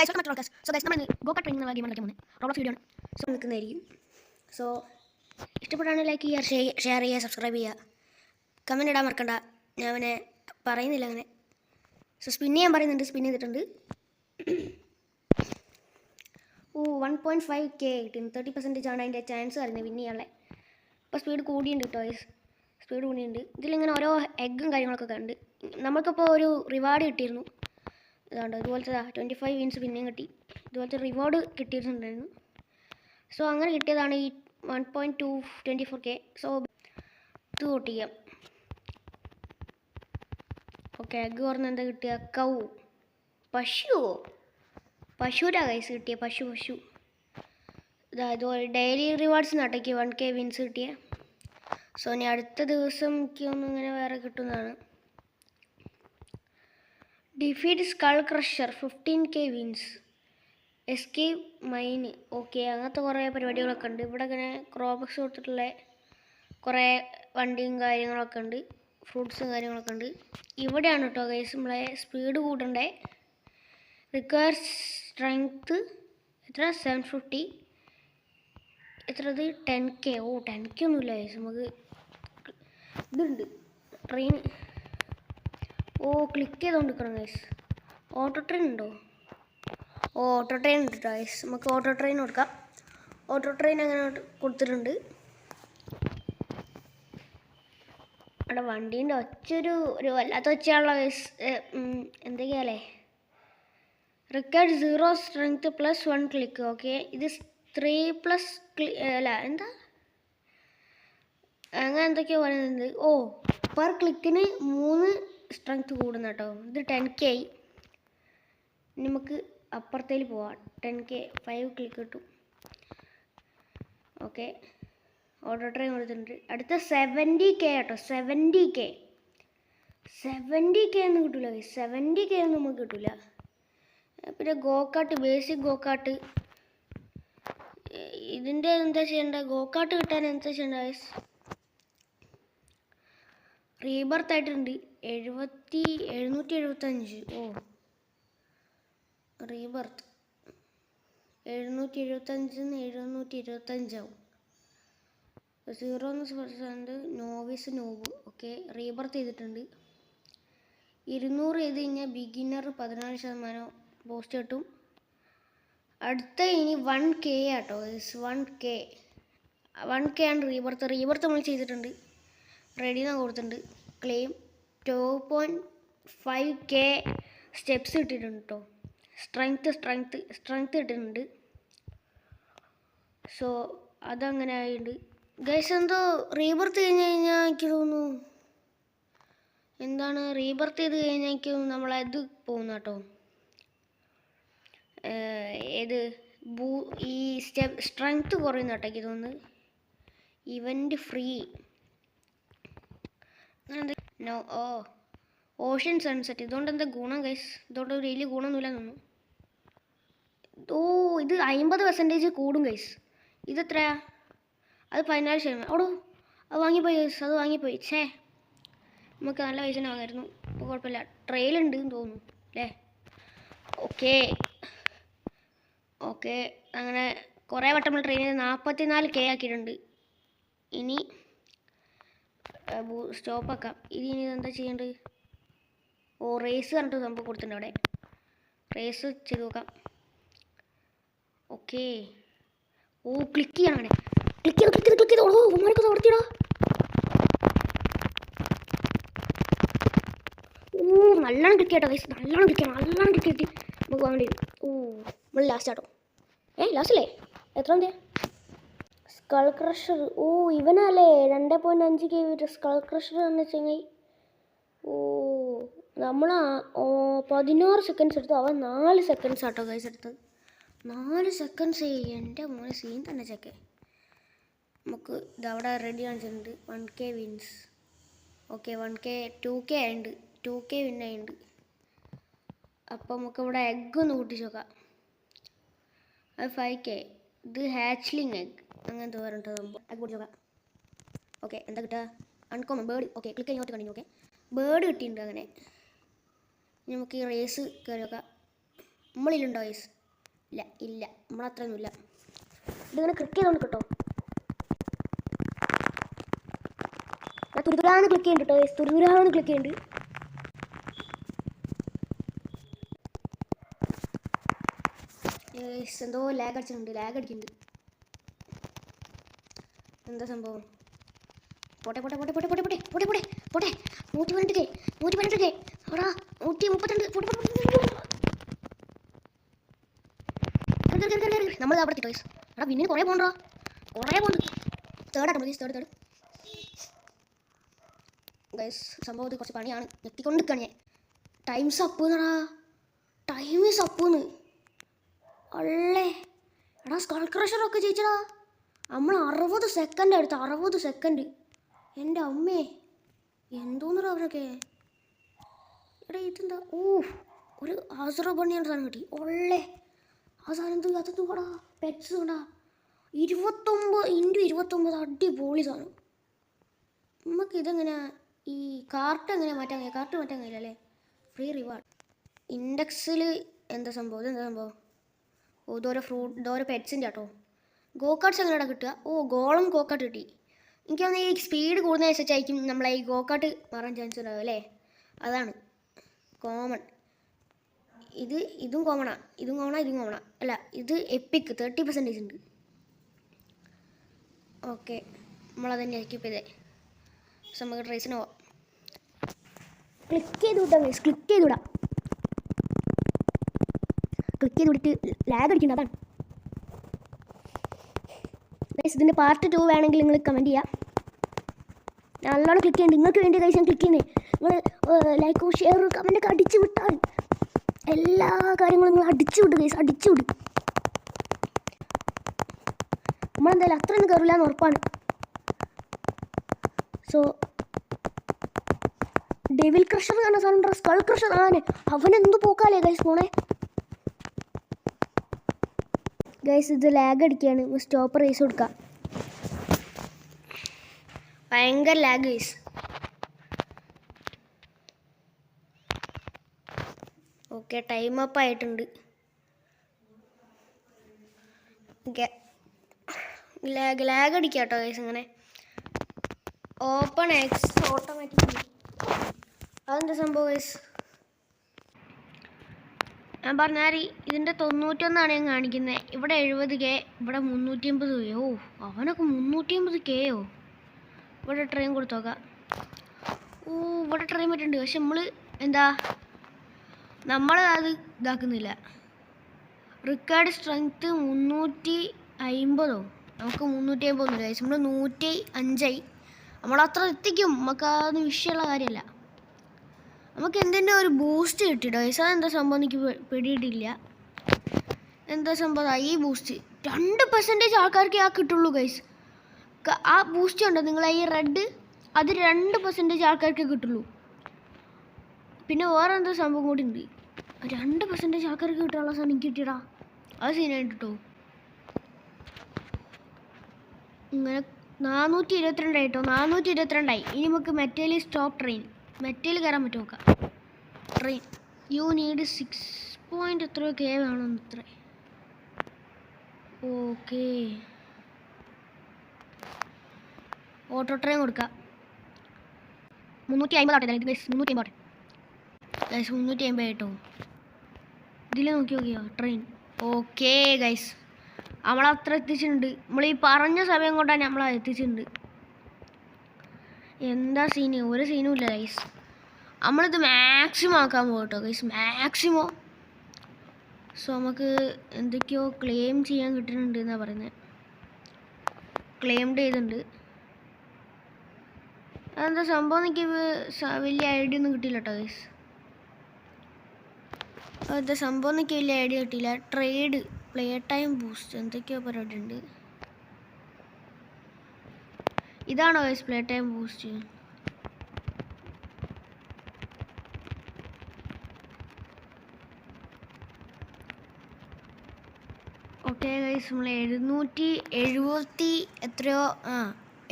Guys മറ്റൊരു guys so guys നമ്മൾ go-kart training എന്നുള്ള ഗെയിം കളിക്കാൻ പോകുന്നത് റോബ്ലോക്സ് വീഡിയോ ആണ്. സോ നിൽക്കുന്നതായിരിക്കും. സോ ഇഷ്ടപ്പെട്ടാണ് ലൈക്ക് ചെയ്യുക, ഷെയർ ചെയ്യുക, സബ്സ്ക്രൈബ് ചെയ്യുക, കമൻറ്റ് ഇടാൻ മറക്കണ്ട. ഞാൻ അവനെ പറയുന്നില്ല അങ്ങനെ. സോ സ്പിൻ ചെയ്യാൻ പറയുന്നുണ്ട്, സ്പിൻ ചെയ്തിട്ടുണ്ട്. 1.5K കിട്ടും. 30% ആണ് അതിൻ്റെ ചാൻസ് പറയുന്നത് വിൻ ചെയ്യാനുള്ള. ഇപ്പോൾ സ്പീഡ് കൂടിയുണ്ട് കേട്ടോ ഗൈസ്, സ്പീഡ് കൂടിയുണ്ട്. ഇതിലിങ്ങനെ ഓരോ എഗ്ഗും കാര്യങ്ങളൊക്കെ ഉണ്ട്. നമുക്കിപ്പോൾ ഒരു റിവാർഡ് കിട്ടിയിരുന്നു. ഇതുണ്ട് ഇതുപോലത്തെ 25 വിൻസ് പിന്നെയും കിട്ടി. ഇതുപോലത്തെ റിവാർഡ് കിട്ടിയിട്ടുണ്ടായിരുന്നു. സോ അങ്ങനെ കിട്ടിയതാണ് ഈ 1.224K. സോ ഇത് വോട്ട് ചെയ്യാം. ഓക്കെ, എഗ്ഗ് പറഞ്ഞ എന്താ കിട്ടിയ? കൗ, പശുരാ കൈസ് കിട്ടിയ പശു. ഇതുപോലെ ഡെയിലി റിവാർഡ്സ് നാട്ടേക്ക് 1K വിൻസ് കിട്ടിയ. സോ ഇനി അടുത്ത ദിവസം എനിക്കൊന്നും ഇങ്ങനെ വേറെ കിട്ടുന്നതാണ്. Defeat skull crusher 15K wins. Escape mine. Okay, അങ്ങനത്തെ കുറേ പരിപാടികളൊക്കെ ഉണ്ട്. ഇവിടെ ഇങ്ങനെ ക്രോബക്സ് കൊടുത്തിട്ടുള്ള കുറേ വണ്ടിയും കാര്യങ്ങളൊക്കെ ഉണ്ട്, ഫ്രൂട്ട്സും കാര്യങ്ങളൊക്കെ ഉണ്ട്. ഇവിടെയാണ് കേട്ടോ ഗൈസ് നമ്മളെ സ്പീഡ് കൂട്ടണ്ടേ. റിക്വയർ സ്ട്രെങ്ത്ത് എത്ര? 750. എത്ര ഇത്? 10K. 10K ഒന്നുമില്ല ഗൈസ്. നമുക്ക് ഇതുണ്ട് ട്രെയിൻ. ക്ലിക്ക് ചെയ്തുകൊണ്ട് നിൽക്കണം ഗൈസ്. ഓട്ടോ ട്രെയിൻ ഉണ്ടോ? ഓട്ടോ ട്രെയിൻ ഉണ്ട് ഗൈസ്. നമുക്ക് ഓട്ടോ ട്രെയിൻ കൊടുക്കാം. ഓട്ടോ ട്രെയിൻ അങ്ങനെ കൊടുത്തിട്ടുണ്ട്. അവിടെ വണ്ടീൻ്റെ ഒരു വല്ലാത്ത ഒച്ചയാണല്ലോ ഗൈസ്. എന്തൊക്കെയാലേ? Required 0 strength plus 1 click. Okay, ഇത് 3+ അല്ല എന്താ അങ്ങനെ എന്തൊക്കെയോ പറയുന്നുണ്ട്. പെർ ക്ലിക്കിന് 3 സ്ട്രെങ്ത് കൂടുന്ന കേട്ടോ. ഇത് 10K ആയി. നമുക്ക് അപ്പുറത്തേക്ക് പോവാം. 10K 5 ക്ലിക്ക് കിട്ടും. ഓക്കെ, ഓട്ടോ ട്രെയിൻ കൊടുത്തിട്ടുണ്ട്. അടുത്ത 70K കേട്ടോ. 70K ഒന്നും കിട്ടില്ല. 70K ഒന്നും നമുക്ക് കിട്ടില്ല. പിന്നെ ഗോകാർട്ട്, ബേസിക് ഗോകാർട്ട്. ഇതിൻ്റെ എന്താ ചെയ്യേണ്ട? ഗോകാർട്ട് കിട്ടാൻ എന്താ ചെയ്യേണ്ട? റീബർത്ത് ആയിട്ടുണ്ട് 775. റീബർത്ത് 775 725 ആവും. 0% നോവിസ് നോബ്. ഓക്കെ, റീബർത്ത് ചെയ്തിട്ടുണ്ട്. 200 ചെയ്ത് കഴിഞ്ഞാൽ ബിഗിനർ 14% പോസ്റ്റ് കിട്ടും. അടുത്ത ഇനി 1K ആട്ടോ. 1K ആണ് റീബർത്ത് നമ്മൾ ചെയ്തിട്ടുണ്ട്. റെഡി എന്നാ കൊടുത്തിട്ടുണ്ട്. ക്ലെയിം 2.5K സ്റ്റെപ്സ് കിട്ടിയിട്ടുണ്ട് കേട്ടോ. സ്ട്രെങ്ത് കിട്ടിയിട്ടുണ്ട്. സോ അതങ്ങനെ ആയിട്ടുണ്ട് ഗൈസ്. എന്തോ റീബർത്ത് കഴിഞ്ഞ് കഴിഞ്ഞാൽ എനിക്ക് തോന്നുന്നു എന്താണ് റീബർത്ത് ചെയ്ത് കഴിഞ്ഞാൽ എനിക്ക് തോന്നുന്നു നമ്മളത് പോകുന്നു കേട്ടോ. ഏത് ഈ സ്ട്രെങ്ത് കുറയുന്ന കേട്ടോ എനിക്ക് തോന്നുന്നത്. ഇവൻ്റ് ഫ്രീ അങ്ങനെ നോ. Ocean sunset. ഇതുകൊണ്ട് എന്താ ഗുണം ഗൈസ്? ഇതുകൊണ്ട് ഒരു വലിയ ഗുണമൊന്നുമില്ല തോന്നുന്നു. ഇത് 50% കൂടും ഗൈസ്. ഇതെത്രയാ? അത് 14%. അത് വാങ്ങിപ്പോയി ഗൈസ്, അത് വാങ്ങിപ്പോയി. നമുക്ക് നല്ല പൈസ വാങ്ങായിരുന്നു. ഇപ്പോൾ കുഴപ്പമില്ല. ട്രെയിലുണ്ട് എന്ന് തോന്നുന്നു അല്ലേ? ഓക്കെ അങ്ങനെ കുറേ വട്ടം നമ്മൾ ട്രെയിൻ ചെയ്ത് 44K ആക്കിയിട്ടുണ്ട്. ഇനി സ്റ്റോപ്പാക്കാം. ഇനി എന്താ ചെയ്യേണ്ടത്? റേസ് പറഞ്ഞിട്ട് സംഭവം കൊടുത്തിട്ടുണ്ട് അവിടെ. റേസ് ചെയ്ത് നോക്കാം. ഓക്കെ, ക്ലിക്ക് ചെയ്യണം അങ്ങനെ. ക്ലിക്ക് ചെയ്ത് ഓർത്തിടാ. നല്ലോണം ക്ലിക്ക് ചെയ്യട്ടോ ഗൈസ്. നല്ലോണം ക്ലിക്ക് ചെയ്തിട്ട് നമുക്ക് വാങ്ങേണ്ടി വരും. നമ്മൾ ലാസ്റ്റ് ആട്ടോ. ലാസ്റ്റ് അല്ലേ? എത്ര എന്തെയാ? Skull crusher. ഇവനല്ലേ 2.5K സ്കൾ ക്രഷർ എന്ന് വെച്ചെങ്കിൽ. നമ്മൾ 16 സെക്കൻഡ്സ് എടുത്തു. അവൻ 4 സെക്കൻഡ്സ് ആട്ടോ ഗൈസ് എടുത്തത്. 4 സെക്കൻഡ്സ്. എൻ്റെ മോനെ സീൻ തന്നെ ചെക്കെ. നമുക്ക് ഇതവിടെ റെഡി കാണിച്ചിട്ടുണ്ട്. 1K wins. Okay, 1K 2K ആയിട്ടുണ്ട്. 2K വിന്നായിട്ടുണ്ട്. അപ്പോൾ നമുക്കിവിടെ എഗ്ഗ് ഒന്ന് കൂട്ടിച്ച് നോക്കാം. അത് 5K. ഇത് ഹാച്ച്ലിങ് എഗ്ഗ് അങ്ങനത്തെ പറഞ്ഞിട്ട് സംഭവം. എഗ്ഗ് കൂട്ടി നോക്കാം. ഓക്കെ, എന്താ കിട്ടുക? Uncommon bird. ഓക്കെ, ക്ലിക്ക് കഴിഞ്ഞോട്ട് കണ്ടിന്യൂ. ഓക്കെ, ബേർഡ് കിട്ടിയിട്ടുണ്ട്. അങ്ങനെ നമുക്ക് ഈ റേസ് കയറി നോക്കാം. നമ്മളിലുണ്ടോ ഗൈസ്? ഇല്ല ഇല്ല, നമ്മളത്രയൊന്നുമില്ല. ഇതിങ്ങനെ ക്ലിക്ക് ചെയ്തോണ്ട് കേട്ടോ. ഞാൻ തുരുതുരാന്ന് ക്ലിക്ക് ചെയ്യുന്നുണ്ട് കേട്ടോ ഗൈസ്, തുരുതുരാന്ന് ക്ലിക്ക് ചെയ്യുന്നുണ്ട്. എന്തോ ലാഗ് അടിക്കുന്നുണ്ട്. എന്താ സംഭവം? പോട്ടെ 118K എടാ 132. നമ്മൾ അവിടെ എത്തി ഗൈസ്. എടാ പിന്നെ കുറേ പോകണ്ടോ, തേർഡാട്ടോ ഗൈസ്. ഗൈസ് സംഭവം ഇത് കുറച്ച് പണിയാണ്, ഞെക്കിക്കൊണ്ട് നിൽക്കുകയാണ് ഞാൻ. ടൈം ഈസ് അപ്പ് അല്ലേ. എടാ സ്കൾ ക്രഷറൊക്കെ ജയിച്ചടാ. നമ്മൾ 60 സെക്കൻഡ് എടുത്തു, 60 സെക്കൻഡ്. എൻ്റെ അമ്മേ, എന്തോന്നടാ അവരൊക്കെ. എടാ ഇതെന്താ? ഒരു ആസറ ബണ്ണിയാണ് സാധനം കിട്ടി. ഒള്ളേ ആ സാധനം അതെന്തു കടാ, പെറ്റ്സ് കടാ. 29x29 അടിപൊളി സാധനം. നമുക്കിതെങ്ങനെ ഈ കാർട്ട് എങ്ങനെ മാറ്റാൻ കഴിയും? കാർട്ട് മാറ്റാൻ കഴിയില്ല അല്ലേ? ഫ്രീ റിവാർഡ് ഇൻഡെക്സിൽ എന്താ സംഭവം? ഇതെന്താ സംഭവം? ഇതോരോ പെറ്റ്സിൻ്റെ കേട്ടോ. ഗോകാർട്ട്സ് എങ്ങനെയാണ് കിട്ടുക? ഗോളം ഗോകാർട്ട് കിട്ടി. എനിക്കൊന്ന് ഈ സ്പീഡ് കൂടുന്നതനുസരിച്ചായിരിക്കും നമ്മളെ ഈ ഗോകാർട്ട് മാറാൻ ചാൻസ് ഉണ്ടാവും അല്ലേ? അതാണ് കോമൺ. ഇതും കോമണാ. അല്ല ഇത് എപ്പിക്ക് 30% ഉണ്ട്. ഓക്കെ, നമ്മളതന്നെ എക്യൂപ്പ് ചെയ്തേ. നമുക്ക് ട്രേസിന് പോവാം. ക്ലിക്ക് ചെയ്ത് വിട്ടിട്ട് ലാഗ് അടിക്കണ്ട. അതാണ് ഇതിൻ്റെ പാർട്ട് 2 വേണമെങ്കിൽ നിങ്ങൾ കമൻറ്റ് ചെയ്യുക. നല്ലോണം ക്ലിക്ക് ചെയ്യുന്നുണ്ട്. നിങ്ങൾക്ക് വേണ്ടി ഗൈസ് ഞാൻ ക്ലിക്ക് ചെയ്യുന്നത്. നിങ്ങൾ ലൈക്കോ ഷെയർ കമൻറ്റൊക്കെ അടിച്ചു വിട്ടാൽ എല്ലാ കാര്യങ്ങളും നിങ്ങൾ അടിച്ചു വിടും. നമ്മളെന്തായാലും അത്രയൊന്നും കയറില്ല എന്ന് ഉറപ്പാണ്. സോ ഡെവിൽ ക്രഷർ കാണാൻ സാധനം, സ്കൾ ക്രഷർ അവനെന്ത് പോക്കാലേ ഗൈസ് പോണേ. ഗൈസ് ഇത് ലാഗ് അടിക്കുകയാണ്, സ്റ്റോപ്പ് റേസ് കൊടുക്കാം. ഭയങ്കര lag guys. Okay, time up ആയിട്ടുണ്ട്. ലാഗ് അടിക്കുക കേട്ടോ ഗൈസ്. ഇങ്ങനെ ഓപ്പൺ എക്സ് ഓട്ടോമാറ്റിക്കലി. അതെന്താ സംഭവം ഗൈസ്? ഞാൻ പറഞ്ഞാൽ ഇതിൻ്റെ 91 ഞാൻ കാണിക്കുന്നത്. ഇവിടെ 70K, ഇവിടെ 350K. അവനൊക്കെ 350K. ഇവിടെ ട്രെയിൻ കൊടുത്തു നോക്കാം. ഇവിടെ ട്രെയിൻ പറ്റുന്നുണ്ട്. പക്ഷെ നമ്മൾ ഇതാക്കുന്നില്ല. Record strength 350. നമുക്ക് 350 ഗൈസ്. നമ്മൾ 105. നമ്മളത്ര എത്തിക്കും. നമുക്കതൊന്നും വിഷയമുള്ള കാര്യമല്ല. നമുക്ക് എന്തിൻ്റെ ഒരു ബൂസ്റ്റ് കിട്ടിട്ടോ ഗൈസ്. അതെന്താ സംഭവം എനിക്ക് പിടിയിട്ടില്ല. എന്താ സംഭവം? ഈ ബൂസ്റ്റ് 2% ആൾക്കാർക്ക് കിട്ടുള്ളൂ ഗൈസ്. ആ ബൂസ്റ്റ് ഉണ്ടോ നിങ്ങൾ? ഈ റെഡ് അത് 2% ആൾക്കാർക്ക് കിട്ടുള്ളൂ. പിന്നെ വേറെ എന്തോ സംഭവം കൂടി ഉണ്ട്. 2% ആൾക്കാർക്ക് കിട്ടാനുള്ള സാധനം എനിക്ക് കിട്ടിയടാ. അത് സീനായിട്ട് കേട്ടോ. ഇങ്ങനെ 422 ആയിട്ടോ. 422 ഇനി നമുക്ക് മെറ്റേൽ സ്റ്റോപ്പ് ട്രെയിൻ. മെറ്റേൽ കയറാൻ പറ്റും നോക്കാം. ട്രെയിൻ യു നീഡ് 6 എത്രയോ K വേണം ഇത്ര. ഓക്കെ, ഓട്ടോ ട്രെയിൻ കൊടുക്കാം. 350 ആട്ടെ ഇത് ഗൈസ്. 350 ആട്ടെ ഗൈസ്. 350 ആയിട്ടോ. ഇതിൽ നോക്കിയോ ട്രെയിൻ. ഓക്കെ ഗൈസ്, നമ്മളത്ര എത്തിച്ചിട്ടുണ്ട്. നമ്മൾ ഈ പറഞ്ഞ സമയം കൊണ്ടാണ് നമ്മൾ എത്തിച്ചിട്ടുണ്ട്. എന്താ സീന്? ഒരു സീനും ഇല്ല ഗൈസ്. നമ്മളിത് മാക്സിമം ആക്കാൻ പോകും കേട്ടോ ഗൈസ്, മാക്സിമം. സോ നമുക്ക് എന്തൊക്കെയോ ക്ലെയിം ചെയ്യാൻ കിട്ടുന്നുണ്ട് എന്നാണ് പറയുന്നത്. ക്ലെയിംഡ് ചെയ്തിട്ടുണ്ട്. അതെന്താ സംഭവം എനിക്ക് വലിയ ഐഡിയ ഒന്നും കിട്ടിയില്ല കേട്ടോ ഗൈസ്. അതെന്താ സംഭവം എനിക്ക് വലിയ ഐഡിയ കിട്ടിയില്ല. ട്രേഡ്, പ്ലേ ടൈം ബൂസ്റ്റ്, എന്തൊക്കെയോ പരിപാടി ഉണ്ട്. ഇതാണോ guys play time boost? Okay guys, നമ്മൾ 770 എത്രയോ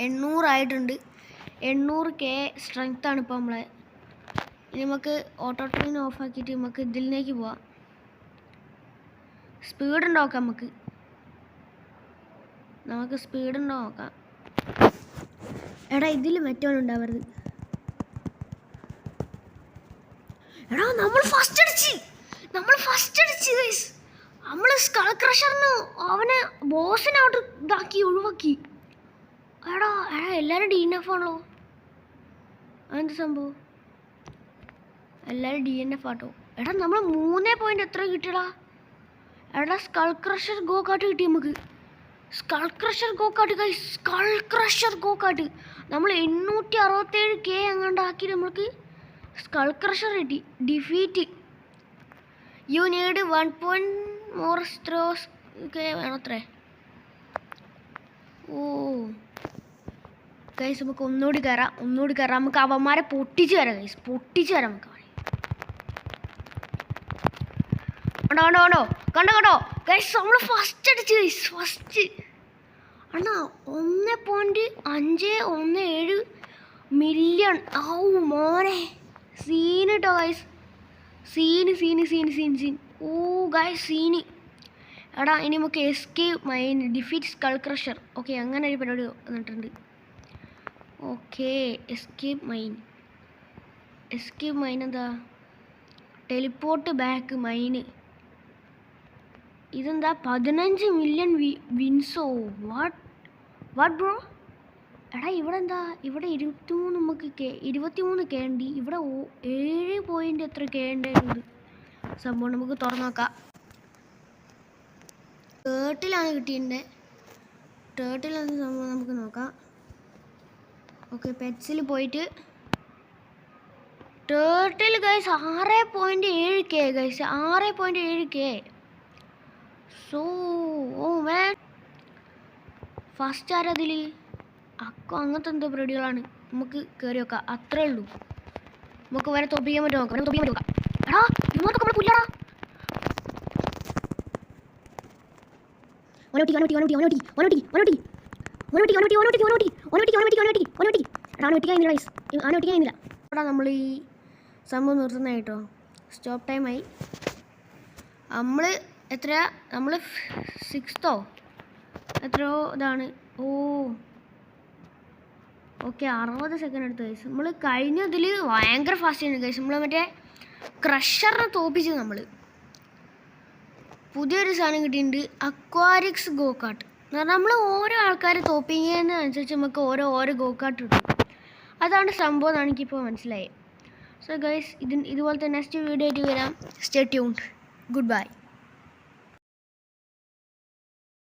800 ആയിട്ടുണ്ട്. 800K സ്ട്രെങ്ത്താണ് ഇപ്പോൾ നമ്മളെ. ഇനി നമുക്ക് ഓട്ടോ ട്രെയിൻ ഓഫാക്കിയിട്ട് നമുക്ക് ഇതിലേക്ക് പോവാം. സ്പീഡ് നോക്കാം നമുക്ക് സ്പീഡ് നോക്കാം. എടാ ഇതിൽ മറ്റോ ഉണ്ടാവരുത്. എടാ നമ്മൾ ഫസ്റ്റ് അടിച്ച് ഗൈസ്. നമ്മൾ സ്കൾ ക്രഷറിന് അവനെ ബോസിനെ അവിടെ ഇതാക്കി ഒഴിവാക്കി. എടാ എല്ലാവരും DNF ആണല്ലോ. അതെന്ത് സംഭവം? എല്ലാവരും DNF ആട്ടോ. എടാ നമ്മൾ 3 പോയിന്റ് എത്ര കിട്ടിയടാ? എടാ സ്കൾ ക്രഷർ ഗോ കാർട്ട് കിട്ടി നമുക്ക്. Skull crusher go kart guys. Skull crusher go kart നമ്മൾ 867K അങ്ങാണ്ടാക്കി. നമ്മൾക്ക് സ്കൾ ക്രഷർ കിട്ടി. Defeat you need 1 point more throws വേണത്രേ. ഓ ഗൈസ് നമുക്ക് ഒന്നുകൂടി കയറാം. നമുക്ക് അവന്മാരെ പൊട്ടിച്ച് തരാം ഗൈസ്. നമുക്ക് കണ്ടോ ഗൈസ് നമ്മൾ ഫസ്റ്റ് അടിച്ച് ഗൈസ്. ഫസ്റ്റ് അണ്ണാ 1.517 മില്യൺ. ഔ മോനെ സീന് കേട്ടോ ഗൈസ്. സീൻ. ഓ ഗൈസ് സീന്. എടാ ഇനി നമുക്ക് escape mine defeat skull crusher. Okay അങ്ങനെ ഒരു പരിപാടി വന്നിട്ടുണ്ട്. ഓക്കെ എസ്കേപ്പ് മൈൻ എന്താ? Teleport back mine. ഇതെന്താ 15 മില്യൺ വിൻസോ? What bro? എടാ ഇവിടെ എന്താ? ഇവിടെ 23 നമുക്ക് 23K ഉണ്ട്. ഇവിടെ 7 പോയിന്റ് എത്ര K ഉണ്ടായിരുന്നു സംഭവം. നമുക്ക് തുറന്നു നോക്കാം. ടേർട്ടിലാണ് കിട്ടിയിട്ടുണ്ട്. ടേർട്ടിലാണ് സംഭവം. നമുക്ക് നോക്കാം. ഓക്കെ പെറ്റ്സിൽ പോയിട്ട് turtle guys 6.7K guys. 6.7K. So oh man first ആരതിൽ അക്കോ അങ്ങനത്തെ എന്തോ പരിപാടികളാണ്. നമുക്ക് കയറി നോക്കാം. അത്രേ ഉള്ളൂ. നമുക്ക് വരെ തോപ്പിക്കാൻ പറ്റുമോ നോക്കാം. എടാ ഇങ്ങോട്ടൊക്കെ നമ്മൾ പുല്ലടാ. എടാ നമ്മൾ ഈ സംഭവം നിർത്തുന്നതായിട്ടോ. സ്റ്റോപ്പ് ടൈമായി. നമ്മൾ എത്രയാ? നമ്മൾ 6th എത്രയോ ഇതാണ്. ഓ ഓക്കെ 60 സെക്കൻഡ് എടുത്ത് ഗൈസ്. നമ്മൾ കഴിഞ്ഞതിൽ ഭയങ്കര ഫാസ്റ്റ് ആണ് ഗൈസ്. നമ്മൾ മറ്റേ ക്രഷറിനെ തോപ്പിച്ച് നമ്മൾ പുതിയൊരു സാധനം കിട്ടിയിട്ടുണ്ട്. അക്വാരിക്സ് ഗോ കാർട്ട് എന്ന് പറഞ്ഞാൽ നമ്മൾ ഓരോ ആൾക്കാരെ തോപ്പിക്കുന്നതിനനുസരിച്ച് നമുക്ക് ഓരോ ഗോ കാർട്ട് കിട്ടും. അതാണ് സംഭവം എന്നാണ് എനിക്കിപ്പോൾ മനസ്സിലായത്. സോ ഗൈസ് ഇതുപോലത്തെ നെക്സ്റ്റ് വീഡിയോ ആയിട്ട് വരാം. Stay tuned. Good bye.